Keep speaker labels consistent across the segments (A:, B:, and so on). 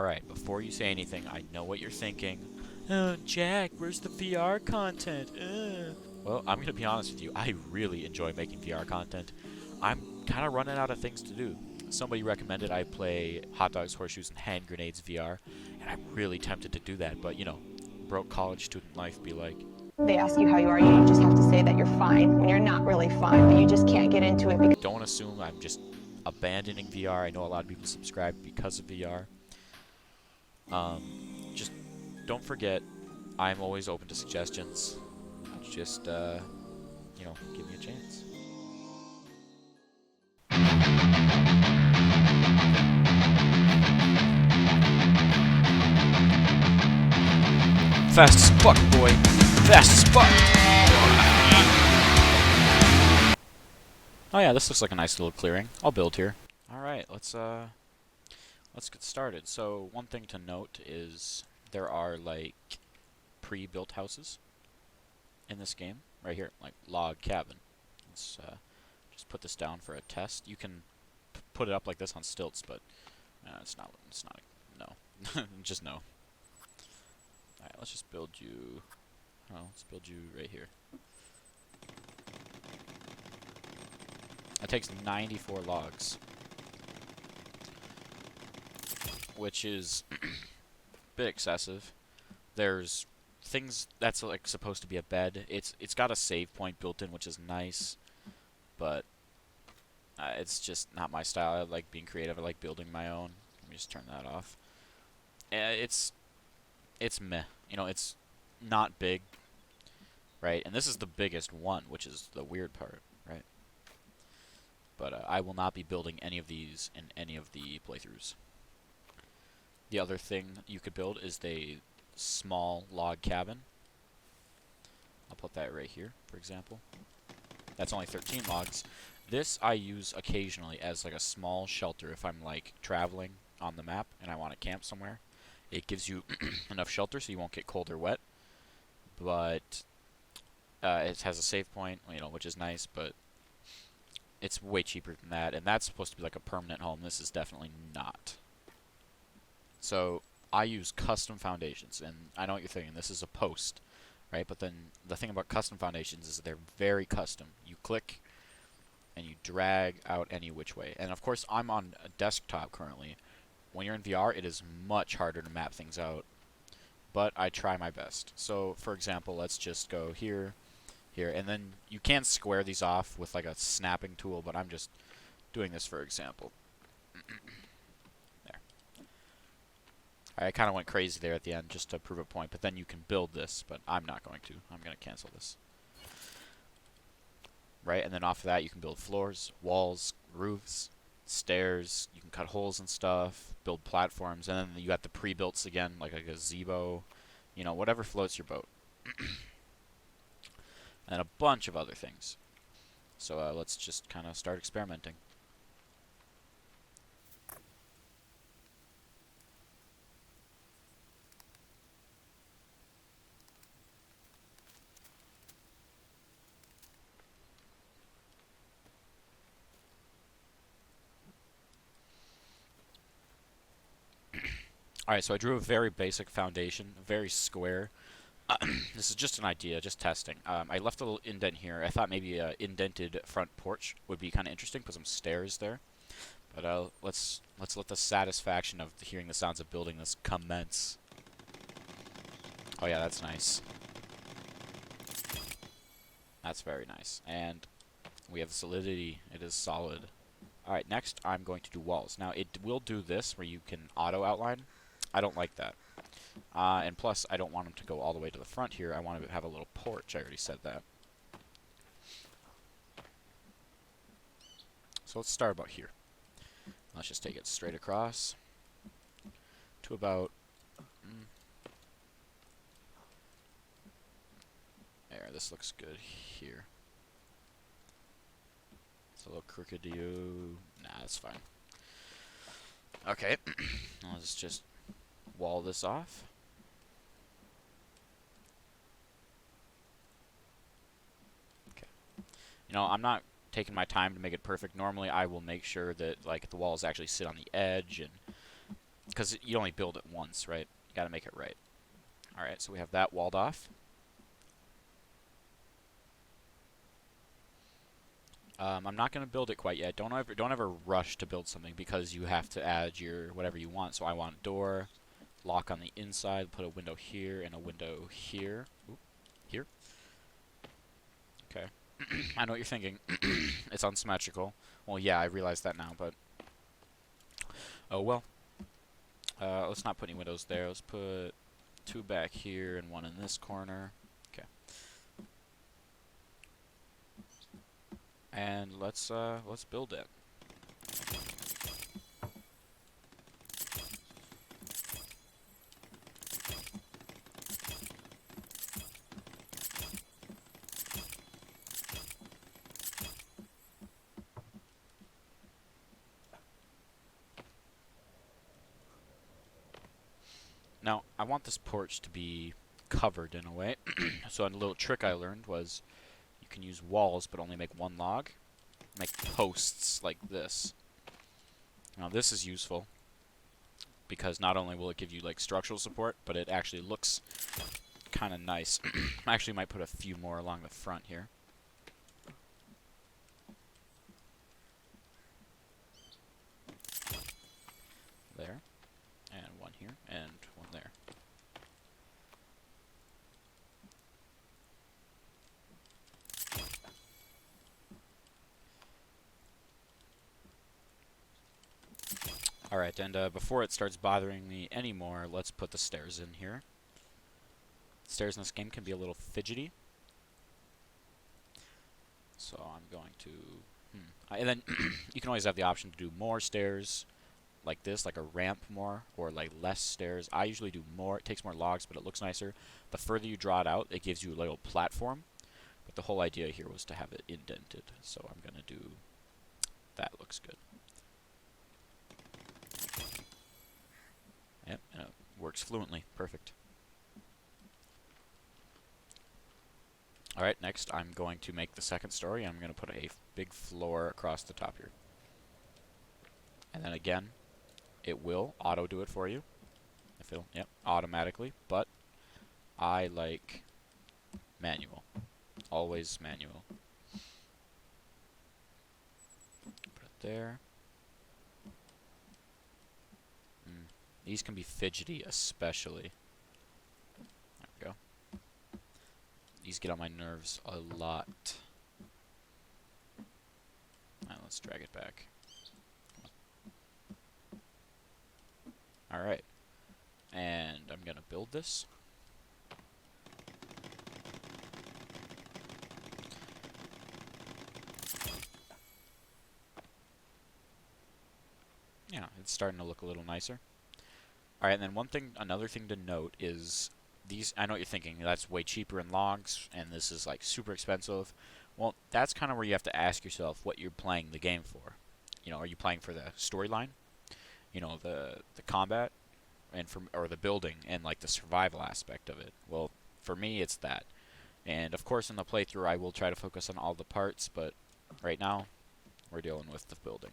A: Alright, before you say anything, I know what you're thinking. Oh, Jack, where's the VR content? Well, I'm gonna be honest with you, I really enjoy making VR content. I'm kinda running out of things to do. Somebody recommended I play Hot Dogs, Horseshoes, and Hand Grenades VR, and I'm really tempted to do that, but you know, broke college student life be like.
B: They ask you how you are, you just have to say that you're fine when you're not really fine, but you just can't get into it because
A: Don't assume I'm just abandoning VR. I know a lot of people subscribe because of VR. Just don't forget, I'm always open to suggestions. Just, you know, give me a chance. Fast as fuck, boy. Fast as fuck. Oh yeah, this looks like a nice little clearing. I'll build here. All right, let's get started. So one thing to note is there are like pre-built houses in this game right here, like log cabin. Let's just put this down for a test. You can put it up like this on stilts, but it's not. No, just no. Alright, let's just build you. Oh, let's build you right here. It takes 94 logs, which is a bit excessive. There's things that's like supposed to be a bed. It's got a save point built in, which is nice, but it's just not my style. I like being creative. I like building my own. Let me just turn that off. It's meh. You know, it's not big, right? And this is the biggest one, which is the weird part, right? But I will not be building any of these in any of the playthroughs. The other thing you could build is the small log cabin. I'll put that right here, for example. That's only 13 logs. This I use occasionally as like a small shelter if I'm like traveling on the map and I want to camp somewhere. It gives you enough shelter so you won't get cold or wet, but it has a save point, you know, which is nice, but it's way cheaper than that, and that's supposed to be like a permanent home. This is definitely not. So I use custom foundations, and I know what you're thinking. This is a post, right? But then the thing about custom foundations is they're very custom. You click and you drag out any which way. And of course, I'm on a desktop currently. When you're in VR, it is much harder to map things out, but I try my best. So, for example, let's just go here, here, and then you can square these off with like a snapping tool, but I'm just doing this for example. There. I kind of went crazy there at the end just to prove a point, but then you can build this, but I'm not going to. I'm going to cancel this. Right, and then off of that you can build floors, walls, roofs, stairs. You can cut holes and stuff, build platforms, and then you got the pre-builts again, like a gazebo, you know, whatever floats your boat. And a bunch of other things. So let's just kind of start experimenting. Alright, so I drew a very basic foundation, very square. This is just an idea, just testing. I left a little indent here. I thought maybe an indented front porch would be kind of interesting. Put some stairs there. But let's let the satisfaction of hearing the sounds of building this commence. Oh yeah, that's nice. That's very nice. And we have solidity. It is solid. Alright, next I'm going to do walls. Now, it will do this where you can auto outline. I don't like that. And plus, I don't want them to go all the way to the front here. I want to have a little porch. I already said that. So let's start about here. Let's just take it straight across to about there. This looks good here. It's a little crooked to you. Nah, that's fine. Okay, let's just wall this off. Okay. You know, I'm not taking my time to make it perfect. Normally, I will make sure that like the walls actually sit on the edge and because you only build it once, right? You gotta make it right. Alright, so we have that walled off. I'm not gonna build it quite yet. Don't ever rush to build something because you have to add your whatever you want. So I want door, lock on the inside, put a window here and a window here. Oop, here. Okay. I know what you're thinking. It's unsymmetrical. Well, yeah, I realize that now, but oh well. Let's not put any windows there. Let's put 2 back here and 1 in this corner. Okay. And let's build it. Now, I want this porch to be covered in a way. So a little trick I learned was you can use walls but only make 1 log. Make posts like this. Now this is useful because not only will it give you like structural support, but it actually looks kind of nice. I actually might put a few more along the front here. There. And 1 here, and 1 there. Alright, and before it starts bothering me anymore, let's put the stairs in here. Stairs in this game can be a little fidgety. So I'm going to... and then you can always have the option to do more stairs like this, like a ramp more, or like less stairs. I usually do more. It takes more logs, but it looks nicer. The further you draw it out, it gives you a little platform. But the whole idea here was to have it indented. So I'm going to do... That looks good. Yep, and it works fluently. Perfect. Alright, next I'm going to make the second story. I'm going to put a big floor across the top here. And then again, it will auto do it for you. If it'll, yep, automatically. But I like manual. Always manual. Put it there. These can be fidgety, especially. There we go. These get on my nerves a lot. Alright, let's drag it back. Alright. And I'm gonna build this. Yeah, it's starting to look a little nicer. Alright, and then another thing to note is these, I know what you're thinking, that's way cheaper in logs, and this is like super expensive. Well, that's kind of where you have to ask yourself what you're playing the game for. You know, are you playing for the storyline? You know, the combat, and or the building, and like the survival aspect of it. Well, for me, it's that. And of course, in the playthrough, I will try to focus on all the parts, but right now, we're dealing with the building.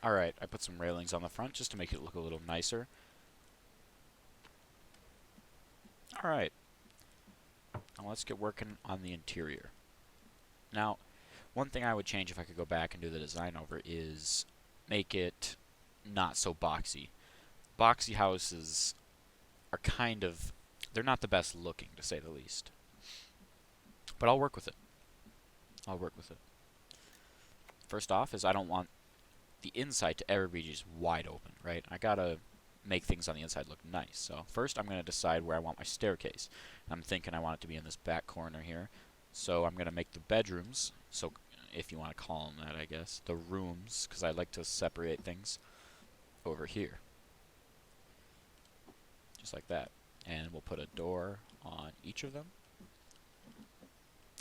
A: Alright, I put some railings on the front just to make it look a little nicer. Alright. Now let's get working on the interior. Now, one thing I would change if I could go back and do the design over is make it not so boxy. Boxy houses are kind of... they're not the best looking, to say the least. But I'll work with it. I'll work with it. First off is I don't want the inside to ever be just wide open, right? I gotta make things on the inside look nice. So first I'm going to decide where I want my staircase. I'm thinking I want it to be in this back corner here. So I'm going to make the bedrooms, so if you want to call them that, I guess, the rooms, because I like to separate things, over here. Just like that. And we'll put a door on each of them.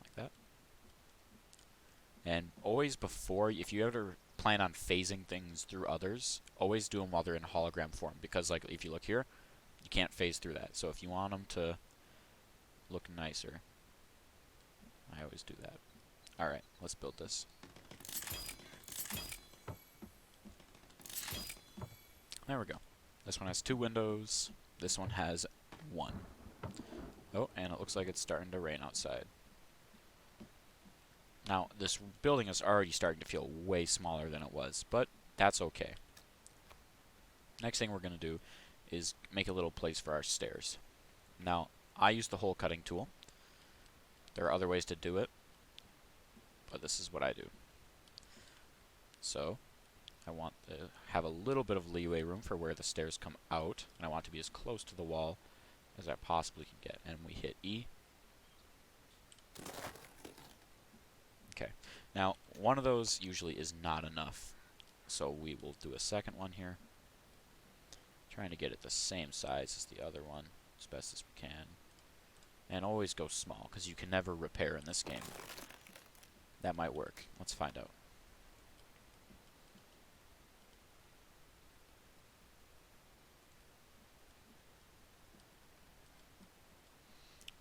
A: Like that. And always before, if you ever plan on phasing things through others, always do them while they're in hologram form, because like if you look here, you can't phase through that. So if you want them to look nicer, always do that. Alright, let's build this. There we go. This one has 2 windows. This one has 1. Oh, and it looks like it's starting to rain outside. Now, this building is already starting to feel way smaller than it was, but that's okay. Next thing we're going to do is make a little place for our stairs. Now, I use the hole cutting tool. There are other ways to do it, but this is what I do. So, I want to have a little bit of leeway room for where the stairs come out, and I want to be as close to the wall as I possibly can get. And we hit E. Okay. Now, one of those usually is not enough, so we will do a second one here. Trying to get it the same size as the other one as best as we can. And always go small, because you can never repair in this game. That might work. Let's find out.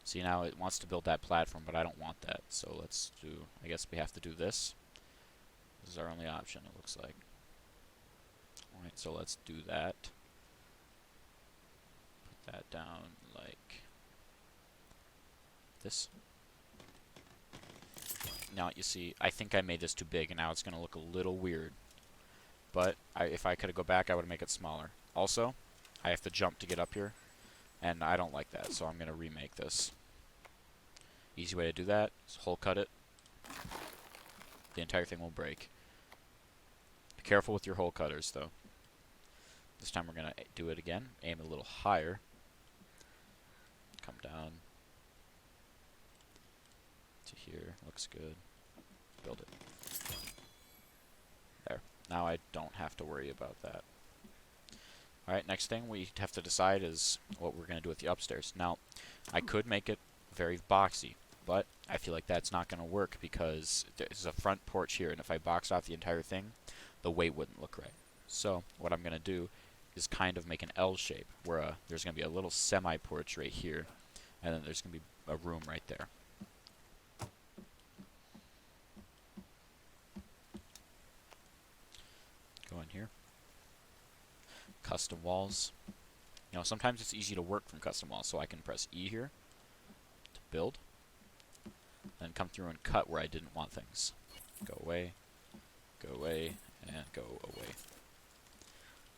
A: See, now it wants to build that platform, but I don't want that. So let's do, I guess we have to do this. This is our only option, it looks like. Alright, so let's do that. Put that down like this. Now, you see, I think I made this too big, and now it's going to look a little weird. But if I could go back, I would make it smaller. Also, I have to jump to get up here, and I don't like that, so I'm going to remake this. Easy way to do that is hole cut it. The entire thing will break. Be careful with your hole cutters, though. This time we're going to do it again. Aim a little higher. Come down to here. Looks good. Build it. There. Now I don't have to worry about that. Alright, next thing we have to decide is what we're going to do with the upstairs. Now, I could make it very boxy, but I feel like that's not going to work because there's a front porch here, and if I box off the entire thing, the weight wouldn't look right. So, what I'm going to do is kind of make an L shape, where there's going to be a little semi-porch right here, and then there's going to be a room right there. Go in here. Custom walls. You know, sometimes it's easy to work from custom walls, so I can press E here to build, then come through and cut where I didn't want things. Go away, and go away.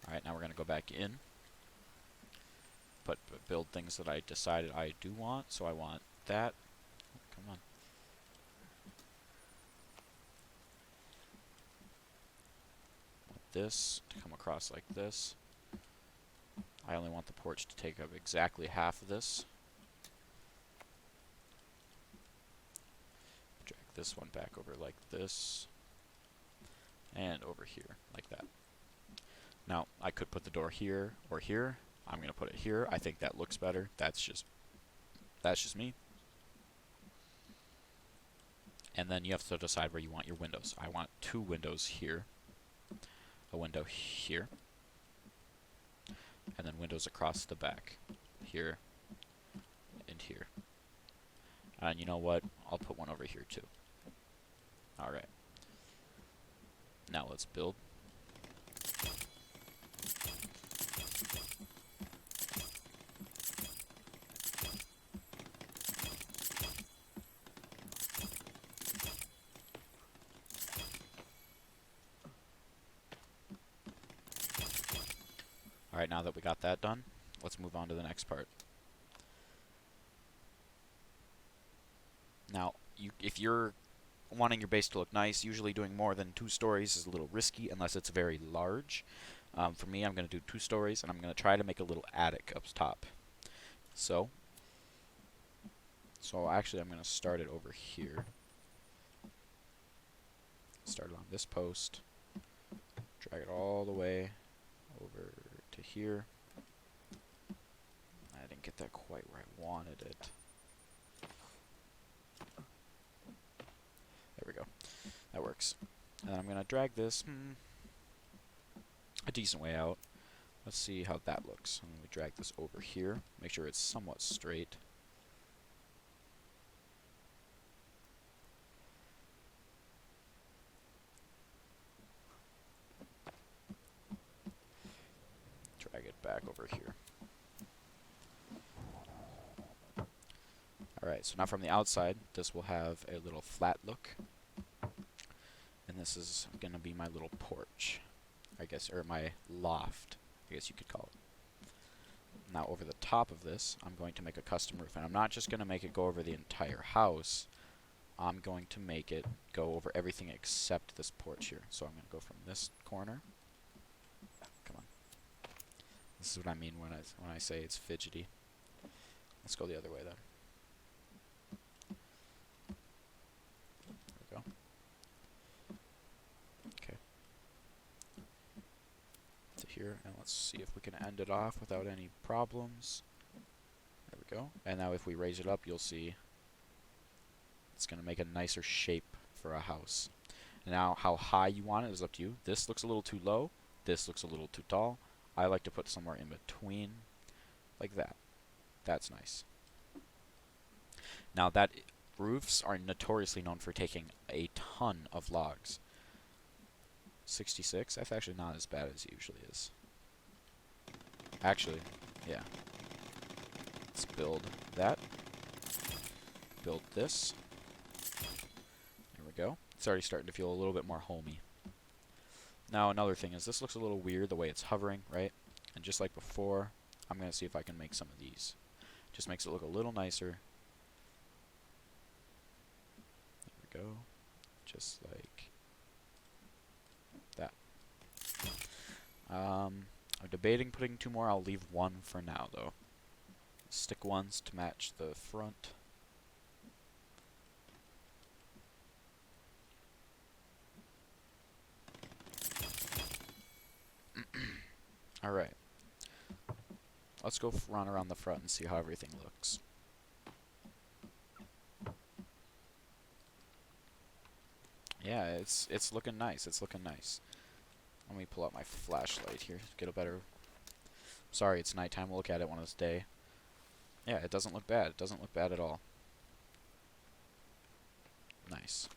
A: Alright, now we're going to go back in, but build things that I decided I do want, so I want that. Oh, come on. Want this to come across like this. I only want the porch to take up exactly half of this. Drag this one back over like this. And over here, like that. Now, I could put the door here or here. I'm going to put it here. I think that looks better. That's just me. And then you have to decide where you want your windows. I want 2 windows here. A window here. And then windows across the back. Here. And here. And you know what? I'll put one over here too. Alright. Now let's build. Alright, now that we got that done, let's move on to the next part. Now, if you're wanting your base to look nice, usually doing more than 2 stories is a little risky unless it's very large. For me, I'm going to do 2 stories, and I'm going to try to make a little attic up top. So actually I'm going to start it over here. Start it on this post. Drag it all the way over to here. I didn't get that quite where I wanted it. There we go. That works. And then I'm going to drag this a decent way out. Let's see how that looks. And we drag this over here. Make sure it's somewhat straight. back over here. Alright, so now from the outside, this will have a little flat look. And this is going to be my little porch, I guess, or my loft, I guess you could call it. Now over the top of this, I'm going to make a custom roof. And I'm not just going to make it go over the entire house. I'm going to make it go over everything except this porch here. So I'm going to go from this corner. Come on. This is what I mean when I say it's fidgety. Let's go the other way then. There we go. Okay. To here, and let's see if we can end it off without any problems. There we go. And now if we raise it up, you'll see it's going to make a nicer shape for a house. Now, how high you want it is up to you. This looks a little too low. This looks a little too tall. I like to put somewhere in between, like that. That's nice. Now, roofs are notoriously known for taking a ton of logs. 66? That's actually not as bad as it usually is. Actually, yeah. Let's build that. Build this. There we go. It's already starting to feel a little bit more homey. Now another thing is this looks a little weird the way it's hovering, right? And just like before, I'm going to see if I can make some of these. Just makes it look a little nicer. There we go. Just like that. I'm debating putting 2 more. I'll leave 1 for now though. Stick ones to match the front. Alright. Let's go run around the front and see how everything looks. Yeah, it's looking nice. It's looking nice. Let me pull out my flashlight here. Get a better... Sorry, it's nighttime. We'll look at it when it's day. Yeah, it doesn't look bad. It doesn't look bad at all. Nice.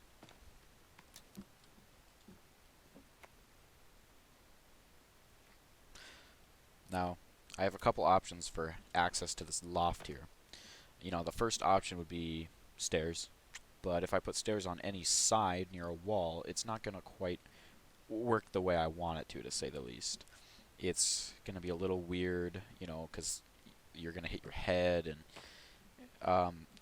A: Now, I have a couple options for access to this loft here. You know, the first option would be stairs. But if I put stairs on any side near a wall, it's not going to quite work the way I want it to say the least. It's going to be a little weird, you know, because you're going to hit your head, and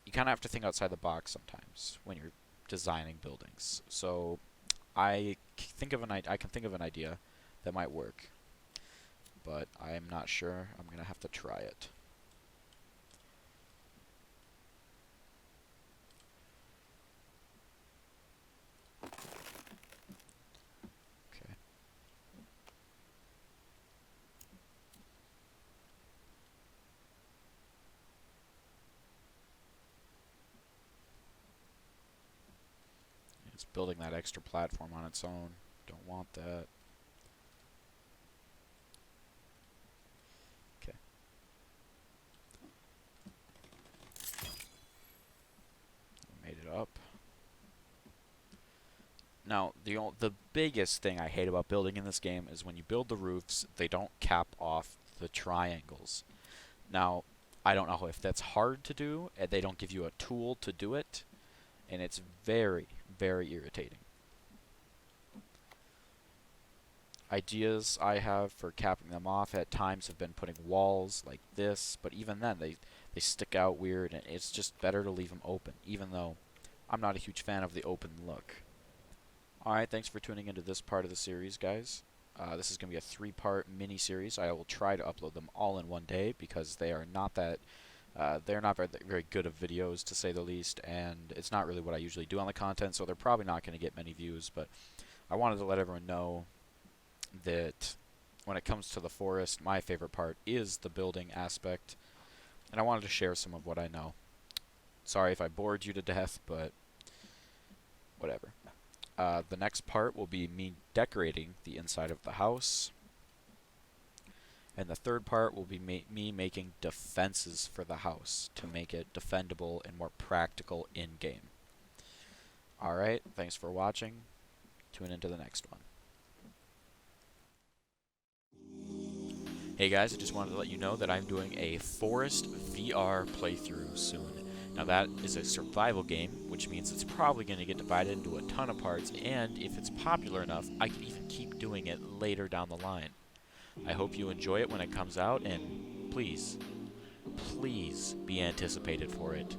A: you kind of have to think outside the box sometimes when you're designing buildings. So I can think of an idea that might work, but I'm not sure. I'm going to have to try it. Okay. It's building that extra platform on its own. Don't want that. Okay. Made it up. Now, the biggest thing I hate about building in this game is when you build the roofs, they don't cap off the triangles. Now, I don't know if that's hard to do, and they don't give you a tool to do it, and it's very, very irritating. Ideas I have for capping them off at times have been putting walls like this, but even then they stick out weird, and it's just better to leave them open, even though I'm not a huge fan of the open look. Alright, thanks for tuning into this part of the series, guys. This is going to be a 3-part mini-series. I will try to upload them all in one day because they are not that... they're not very good of videos, to say the least, and it's not really what I usually do on the content, so they're probably not going to get many views, but I wanted to let everyone know that when it comes to the forest, my favorite part is the building aspect, and I wanted to share some of what I know. Sorry if I bored you to death, but whatever. The next part will be me decorating the inside of the house. And the third part will be me making defenses for the house to make it defendable and more practical in-game. Alright, thanks for watching. Tune into the next one. Hey guys, I just wanted to let you know that I'm doing a Forest VR playthrough soon. Now that is a survival game, which means it's probably going to get divided into a ton of parts, and if it's popular enough, I can even keep doing it later down the line. I hope you enjoy it when it comes out, and please, please be anticipated for it.